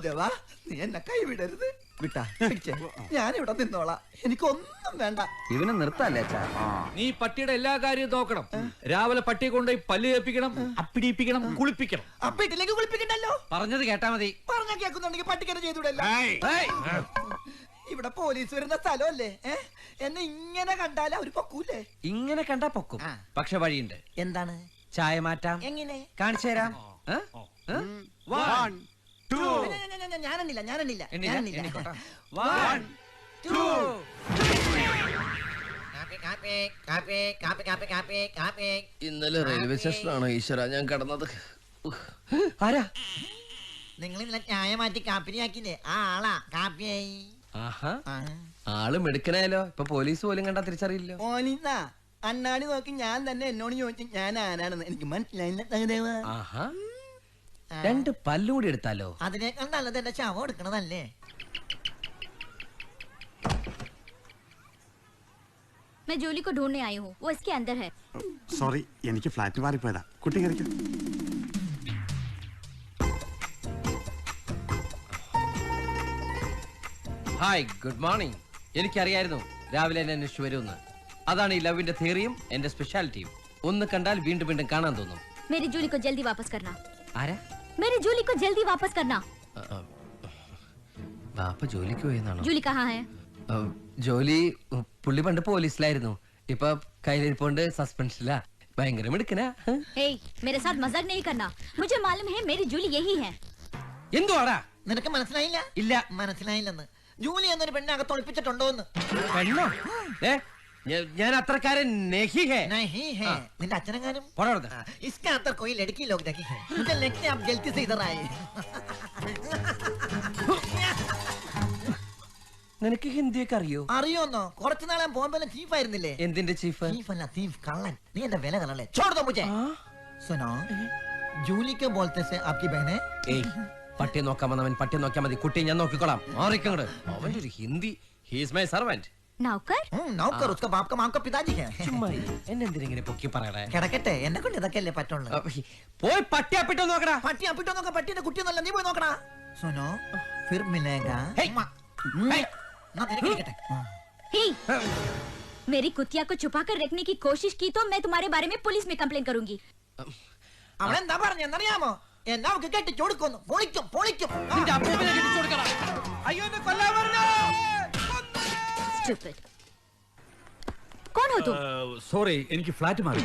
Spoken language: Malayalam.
ദേവാ നീ എന്നെ കൈവിടരുത്. വിട്ടാ ഞാനിവിടെ നിന്നോളാം, എനിക്കൊന്നും വേണ്ട. ഇവനെ നിർത്തല്ലേ അച്ഛാ. നീ പട്ടിയുടെ എല്ലാ കാര്യവും നോക്കണം. രാവിലെ പട്ടിയെ കൊണ്ടുപോയി പല്ല് കേൾപ്പിക്കണം, അപ്പിടിപ്പിക്കണം, കുളിപ്പിക്കണം. അപ്പിട്ടില്ലെങ്കിൽ കുളിപ്പിക്കണ്ടല്ലോ. പറഞ്ഞത് കേട്ടാ മതി. പറഞ്ഞാ കേൾക്കുന്നുണ്ടെങ്കിൽ പട്ടിക്കനെ ചെയ്തൂടല്ലോ. ഇവിടെ പോലീസ് വരുന്ന സ്ഥലമല്ലേ? എന്നെ ഇങ്ങനെ കണ്ടാലേ അവര് പൊക്കൂലേ? ഇങ്ങനെ കണ്ടാ പൊക്കും, പക്ഷെ വഴിയുണ്ട്. എന്താണ്? ചായ മാറ്റാം. എങ്ങനെ? കാണിച്ചു തരാം. ഞാനെണ്ണില്ല. ഇന്നലെ റെയിൽവേ സ്റ്റേഷനാണോ ഈശ്വര ഞാൻ കടന്നത്? ആരാ? നിങ്ങൾ ഇന്നലെ ചായ മാറ്റി കാപ്പിനിയാക്കില്ലേ, ആ ആളാ കാപ്പിയായി. ആഹാ, ആള് മെടുക്കനായാലോ. ഇപ്പൊ പോലീസ് പോലും കണ്ടാ തിരിച്ചറിയില്ലോ. പോലീസാ? അണ്ണാടി നോക്കി ഞാൻ തന്നെ എന്നോട് ചോദിച്ചു ഞാൻ ആരാണെന്ന്. എനിക്ക് മനസ്സിലായില്ല. ആഹാ, രണ്ട് പല്ലൂടി എടുത്താലോ? അതിനേക്കാൾ നല്ലത് എന്റെ ശവം എടുക്കണതല്ലേ? मैं जूली को ढूंढने आई हूँ, वो इसके अंदर है. സോറി, എനിക്ക് ഫ്ലാറ്റ് മാറിപ്പോയതാ. കുട്ടി കയറിക്കോ. Hi, good morning. എനിക്കറിയായിരുന്നു രാവിലെ എന്നെ അന്വേഷിച്ചു വരുമെന്ന്. അതാണ് ഈ ലവിന്റെ തിയറിയും എന്റെ സ്പെഷ്യാലിറ്റിയും. ഒന്ന് കണ്ടാൽ വീണ്ടും വീണ്ടും കാണാൻ തോന്നും. मेरी जूली को जल्दी वापस करना. ആരാ? मेरी जूली को जल्दी वापस करना. ബാപ്പ ജോലിക്ക് പോയെന്നാണോ? जूली कहाँ है? ജോലി പുള്ളി പണ്ട് പോലീസിലായിരുന്നു. ഇപ്പൊ കയ്യിലിരിപ്പോണ്ട് സസ്പെൻഷനിലാ. ഭയങ്കര മിടുക്കനാ. हे, मेरे साथ मजाक नहीं करना. मुझे मालूम है मेरी जूली यही है. എന്തുവാടാ? നിനക്ക് മനസ്സിലായില്ല? ഇല്ല. മനസ്സിലായില്ലെന്ന്. ജൂലി എന്നൊരു പെണ്ണകത്ത് ഒളിപ്പിച്ചിട്ടുണ്ടോന്ന്. പെണ്ണോ? ഞാൻ അത്രക്കാരൻ नहीं है. നിന്റെ അച്ഛനെങ്ങാനും? इसका अंदर कोई लड़की लोग देखी है. मुझे लगता है आप गलती से इधर आए. നിനക്ക് ഹിന്ദിയൊക്കെ അറിയോ? അറിയോന്നോ? കുറച്ചു നാളെ ബോംബെയിലെ ചീഫ് ആയിരുന്നില്ലേ? എന്തിന്റെ ചീഫ്? ചീഫ് അല്ല, ചീഫ് കള്ളൻ. നീ എന്റെ വില കളല്ലേ? छोड़ दो मुझे. सुनो, जूली के बोलते से आपकी बहन है? പട്ടിയെ നോക്കാൻ വന്നവൻ പട്ടിയെ നോക്കിയാൽ മതി. കുട്ടിയെ ഞാൻ നോക്കിക്കോളാം. മാറിക്കങ്ങട്. അവന്റെ ഒരു Hindi. He is my servant. नौकर? नौकर उसका बाप का माम का पिताजी है. ചുമ്മാ എന്നെ എന്തിനെങ്ങനെ പൊക്കി പറയണേ? കിടക്കട്ടെ, എന്നെ കൊണ്ട് ഇതൊക്കെയല്ലേ പറ്റുള്ളൂ. പോയി പട്ടി അപ്പിട്ടോ നോക്കടാ. പട്ടി അപ്പിട്ടോ നോക്കാം. പട്ടിയുടെ കുട്ടിയൊന്നല്ല, നീ പോയി നോക്കടാ. सुनो, फिर मिलेगा. हे, मेरी कुतिया को छुपा कर रखने की कोशिश की तो मैं तुम्हारे बारे में पुलिस में कंप्लेन करूंगी. അവളെന്താ പറഞ്ഞെന്നറിയാമോ? എന്നെ അവൾക്ക് കെട്ടിച്ചു കൊടുക്കുന്നു. പൊളിക്കും. Stupid. कौन हो तुम? സോറി, എനിക്ക് ഫ്ലാറ്റ് മാറി.